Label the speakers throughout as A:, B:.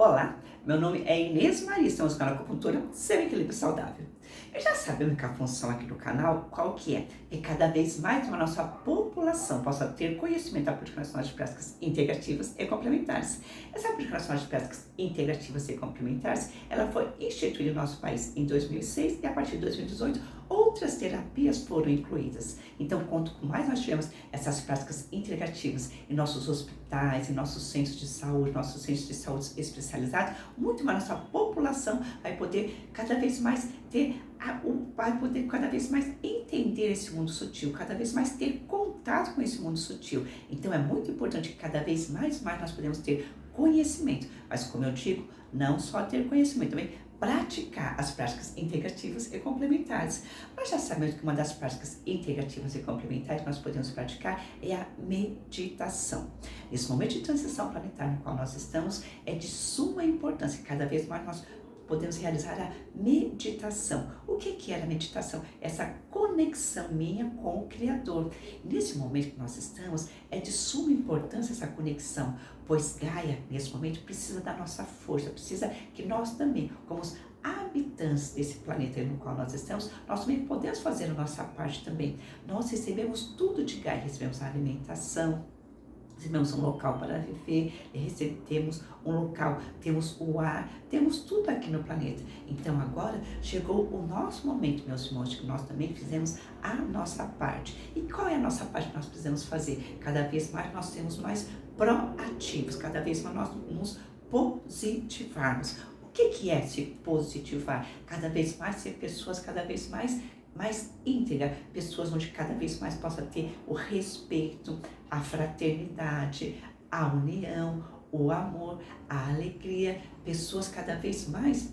A: Olá, meu nome é Inês Maria, estamos no canal Acupuntura Seu Equilíbrio Saudável. Eu já sabendo que a função aqui do canal, qual que é? Que cada vez mais a nossa população possa ter conhecimento da Política Nacional de Práticas Integrativas e Complementares. Essa Política Nacional de Práticas Integrativas e Complementares, ela foi instituída no nosso país em 2006 e a partir de 2018 outras terapias foram incluídas. Então, quanto mais nós tivemos essas práticas integrativas em nossos hospitais, em nossos centros de saúde, nossos centros de saúde especializados, muito mais nossa população vai poder cada vez mais entender esse mundo sutil, cada vez mais ter contato com esse mundo sutil. Então, é muito importante que cada vez mais nós podemos ter conhecimento, mas como eu digo, não só ter conhecimento, também praticar as práticas integrativas e complementares. Nós já sabemos que uma das práticas integrativas e complementares que nós podemos praticar é a meditação. Nesse momento de transição planetária no qual nós estamos, é de suma importância, cada vez mais nós podemos realizar a meditação. O que é a meditação? Essa conexão minha com o Criador. Nesse momento que nós estamos, é de suma importância essa conexão, pois Gaia, nesse momento, precisa da nossa força, precisa que nós também, como os habitantes desse planeta no qual nós estamos, nós também podemos fazer a nossa parte também. Nós recebemos tudo de Gaia, recebemos a alimentação, recebemos um local para viver, temos um local, temos o ar, temos tudo aqui no planeta. Então agora chegou o nosso momento, meus irmãos, que nós também fizemos a nossa parte. E qual é a nossa parte que nós precisamos fazer? Cada vez mais nós temos mais proativos, cada vez mais nós nos positivarmos. O que é se positivar? Cada vez mais ser pessoas cada vez mais íntegra, pessoas onde cada vez mais possa ter o respeito, a fraternidade, a união, o amor, a alegria, pessoas cada vez mais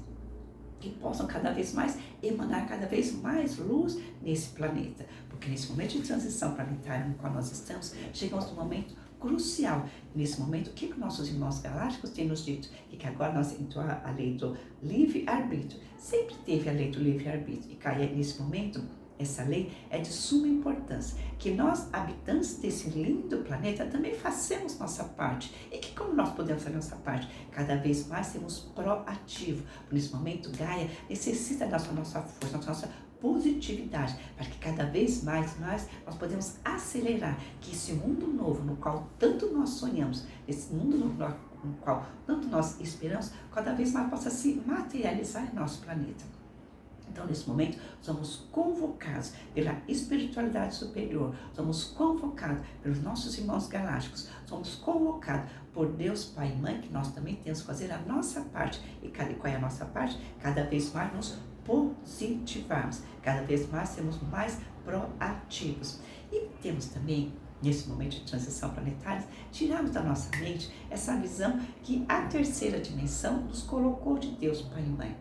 A: que possam cada vez mais emanar cada vez mais luz nesse planeta, porque nesse momento de transição planetária no qual nós estamos, chegamos num momento crucial. Nesse momento, o que nossos irmãos galácticos têm nos dito? Que agora nós entrou a lei do livre-arbítrio. Sempre teve a lei do livre-arbítrio. E nesse momento, essa lei é de suma importância. Que nós, habitantes desse lindo planeta, também façamos nossa parte. E que como nós podemos fazer nossa parte? Cada vez mais sermos proativos. Nesse momento, Gaia necessita da nossa força, da nossa positividade, para que cada vez mais nós podemos acelerar que esse mundo novo no qual tanto nós sonhamos, esse mundo novo no qual tanto nós esperamos, cada vez mais possa se materializar em nosso planeta. Então, nesse momento, somos convocados pela espiritualidade superior, somos convocados pelos nossos irmãos galácticos, somos convocados por Deus Pai e Mãe, que nós também temos que fazer a nossa parte. E qual é a nossa parte? Cada vez mais nos positivarmos, cada vez mais sermos mais proativos. E temos também, nesse momento de transição planetária, tirarmos da nossa mente essa visão que a terceira dimensão nos colocou de Deus Pai e Mãe.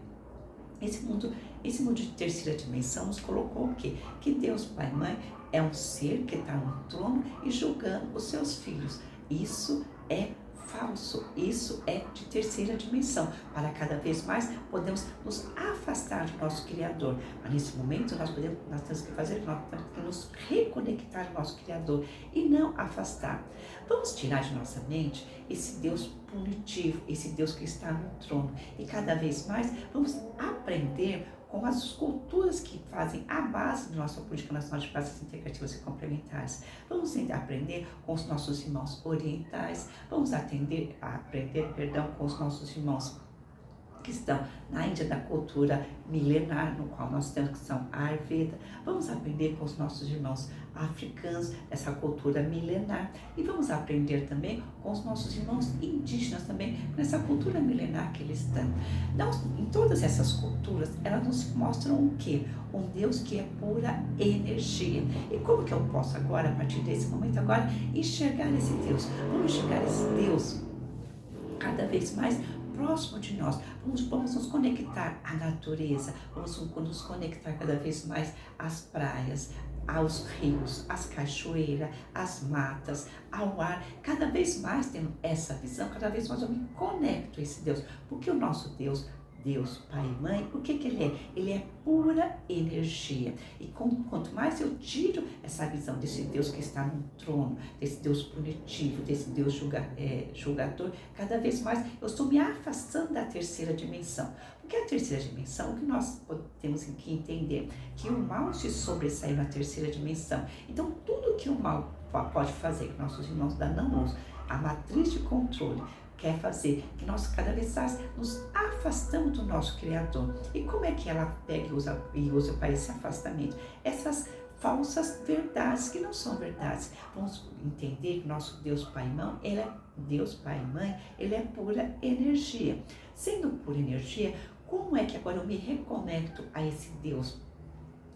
A: Esse mundo de terceira dimensão nos colocou o quê? Que Deus Pai e Mãe é um ser que está no trono e julgando os seus filhos. Isso é falso, isso é de terceira dimensão. Para cada vez mais podemos nos afastar do nosso Criador. Mas nesse momento nós temos que fazer, nós temos que nos reconectar ao nosso Criador e não afastar. Vamos tirar de nossa mente esse Deus punitivo, esse Deus que está no trono. E cada vez mais vamos aprender com as culturas que fazem a base da nossa Política Nacional de Práticas Integrativas e Complementares. Vamos aprender com os nossos irmãos orientais, vamos aprender com os nossos irmãos que estão na Índia, da cultura milenar, no qual nós temos que são Ayurveda. Vamos aprender com os nossos irmãos africanos, essa cultura milenar. E vamos aprender também com os nossos irmãos indígenas também, nessa cultura milenar que eles estão. Então, em todas essas culturas, elas nos mostram o quê? Um Deus que é pura energia. E como que eu posso agora, a partir desse momento agora, enxergar esse Deus? Vamos enxergar esse Deus cada vez mais próximo de nós. Vamos nos conectar à natureza, vamos nos conectar cada vez mais às praias, aos rios, às cachoeiras, às matas, ao ar. Cada vez mais tendo essa visão, cada vez mais eu me conecto a esse Deus, porque o nosso Deus Deus Pai e Mãe, o que Ele é? Ele é pura energia. E quanto mais eu tiro essa visão desse Deus que está no trono, desse Deus punitivo, desse Deus julgador, cada vez mais eu estou me afastando da terceira dimensão. Porque a terceira dimensão, o que nós temos que entender? Que o mal se sobressaiu na terceira dimensão. Então, tudo que o mal pode fazer, que nossos irmãos da não-luz, a matriz de controle, quer fazer que nós cada vez mais nos afastamos do nosso Criador. E como é que ela pega e usa para esse afastamento? Essas falsas verdades que não são verdades. Vamos entender que nosso Deus Pai e Mãe, ele é Deus Pai e Mãe, ele é pura energia. Sendo pura energia, como é que agora eu me reconecto a esse Deus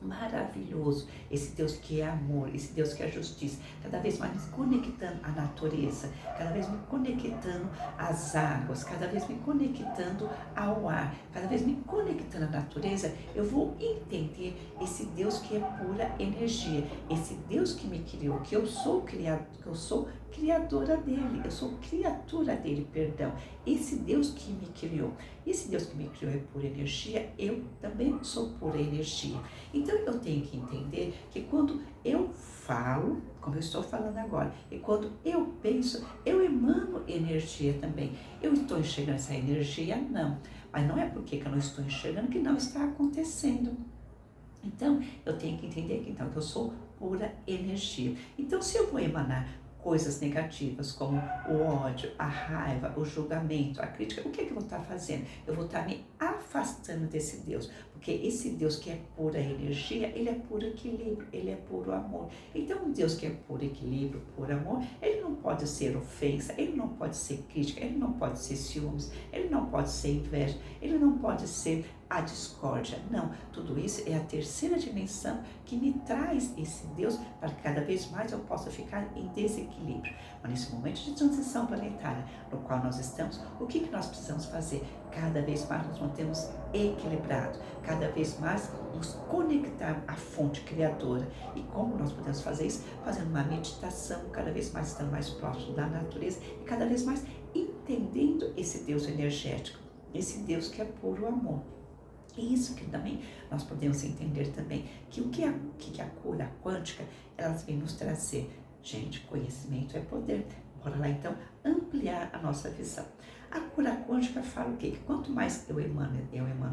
A: maravilhoso, esse Deus que é amor, esse Deus que é justiça, cada vez mais me conectando à natureza, cada vez me conectando às águas, cada vez me conectando ao ar, cada vez me conectando à natureza, eu vou entender esse Deus que é pura energia, esse Deus que me criou, que eu sou criado, que eu sou criadora dele, eu sou criatura dele, perdão, esse Deus que me criou, esse Deus que me criou é pura energia, eu também sou pura energia. Então eu tenho que entender que quando eu falo, como eu estou falando agora, e quando eu penso, eu emano energia também. Eu estou enxergando essa energia? Não. Mas não é porque que eu não estou enxergando que não está acontecendo. Então eu tenho que entender que, então, que eu sou pura energia. Então se eu vou emanar coisas negativas como o ódio, a raiva, o julgamento, a crítica, o que eu vou estar fazendo? Eu vou estar me afastando desse Deus, porque esse Deus que é pura energia, ele é puro equilíbrio, ele é puro amor. Então um Deus que é puro equilíbrio, puro amor, ele não pode ser ofensa, ele não pode ser crítica, ele não pode ser ciúmes, ele não pode ser inveja, ele não pode ser a discórdia. Não, tudo isso é a terceira dimensão que me traz esse Deus para que cada vez mais eu possa ficar em desequilíbrio. Mas nesse momento de transição planetária no qual nós estamos, o que nós precisamos fazer? Cada vez mais nos mantemos equilibrados, cada vez mais nos conectar à fonte criadora. E como nós podemos fazer isso? Fazendo uma meditação, cada vez mais estando mais próximo da natureza e cada vez mais entendendo esse Deus energético, esse Deus que é puro amor. E isso que também nós podemos entender também, que o que a cura quântica, elas vêm nos trazer. Gente, conhecimento é poder. Bora lá então ampliar a nossa visão. A cura quântica fala o quê? Que quanto mais eu emano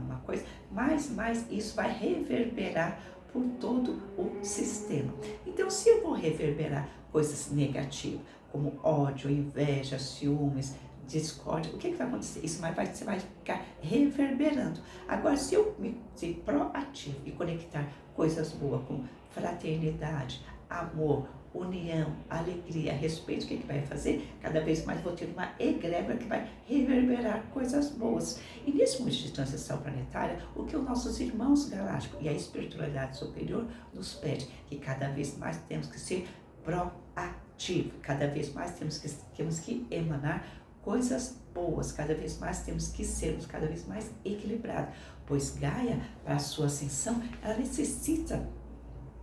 A: uma coisa, mais isso vai reverberar por todo o sistema. Então, se eu vou reverberar coisas negativas, como ódio, inveja, ciúmes, discórdia, o que vai acontecer? Isso você vai ficar reverberando. Agora, se eu ser proativo e conectar coisas boas como fraternidade, amor, união, alegria, respeito, o que vai fazer? Cada vez mais vou ter uma egrégora que vai reverberar coisas boas. E nesse momento de transição planetária, o que os nossos irmãos galácticos e a espiritualidade superior nos pede? Que cada vez mais temos que ser proativos, cada vez mais temos que emanar coisas boas, cada vez mais temos que sermos cada vez mais equilibrados, pois Gaia, para a sua ascensão, ela necessita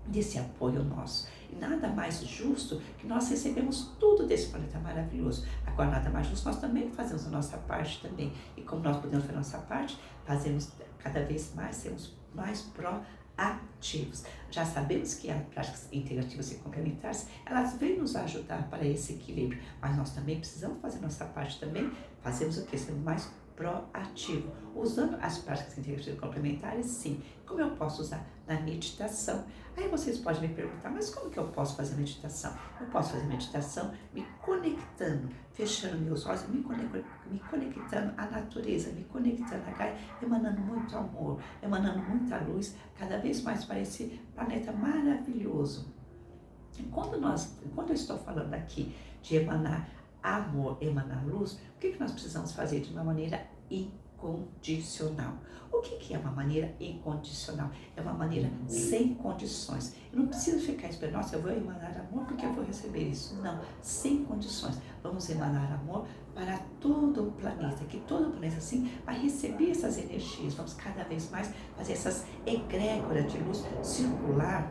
A: desse apoio nosso. E nada mais justo que nós recebemos tudo desse planeta maravilhoso. Agora, nada mais justo, nós também fazemos a nossa parte também. E como nós podemos fazer a nossa parte, fazemos cada vez mais, sermos mais proativos. Já sabemos que as práticas integrativas e complementares, elas vêm nos ajudar para esse equilíbrio, mas nós também precisamos fazer a nossa parte também. Fazemos o que? Sendo mais proativo. Usando as práticas integrativas e complementares, sim. Como eu posso usar? Na meditação. Aí vocês podem me perguntar, mas como que eu posso fazer meditação? Eu posso fazer meditação me conectando, fechando meus olhos, me conectando à natureza, me conectando a Gaia, emanando muito amor, emanando muita luz, cada vez mais para esse planeta maravilhoso. E quando eu estou falando aqui de emanar amor, emanar luz, o que nós precisamos fazer de uma maneira incondicional? O que é uma maneira incondicional? É uma maneira sem condições. Eu não preciso ficar esperando, nossa, eu vou emanar amor porque eu vou receber isso. Não, sem condições. Vamos emanar amor para todo o planeta, que todo o planeta assim vai receber essas energias. Vamos cada vez mais fazer essas egrégoras de luz circular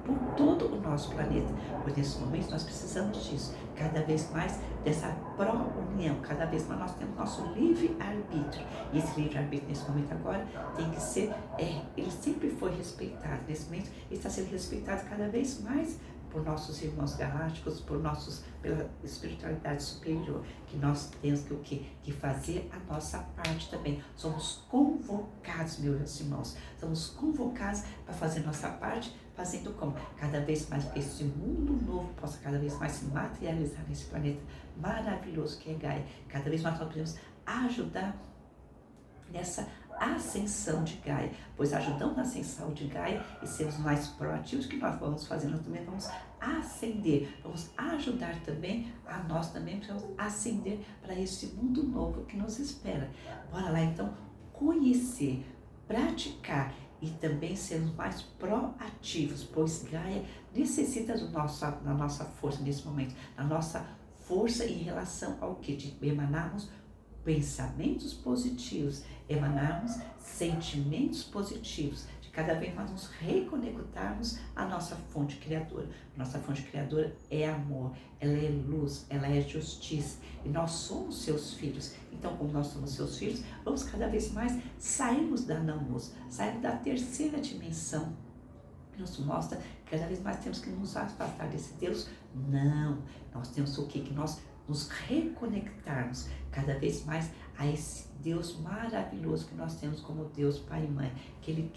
A: por todo o nosso planeta. Pois nesse momento nós precisamos disso, cada vez mais dessa pró-união, cada vez mais nós temos nosso livre-arbítrio. E esse livre-arbítrio nesse momento agora tem que ser, ele sempre foi respeitado, nesse momento ele está sendo respeitado cada vez mais por nossos irmãos galácticos, pela espiritualidade superior, que nós temos que o quê? Que fazer a nossa parte também. Somos convocados, meus irmãos, somos convocados para fazer nossa parte, fazendo como? Cada vez mais que esse mundo novo possa cada vez mais se materializar nesse planeta maravilhoso que é Gaia. Cada vez mais nós podemos ajudar nessa ascensão de Gaia, pois ajudando na ascensão de Gaia e sermos mais proativos, que nós vamos fazer, nós também vamos ascender, vamos ajudar também a nós também, vamos ascender para esse mundo novo que nos espera. Bora lá então conhecer, praticar e também sermos mais proativos, pois Gaia necessita da nossa força nesse momento, da nossa força em relação ao que? De emanarmos pensamentos positivos, emanarmos sentimentos positivos, de cada vez mais nos reconectarmos à nossa fonte criadora. Nossa fonte criadora é amor, ela é luz, ela é justiça e nós somos seus filhos. Então, como nós somos seus filhos, vamos cada vez mais sairmos da não-luz, sairmos da terceira dimensão. Nos mostra que cada vez mais temos que nos afastar desse Deus. Não, nós temos o quê? Que nós nos reconectarmos cada vez mais a esse Deus maravilhoso que nós temos como Deus Pai e Mãe, que Ele quer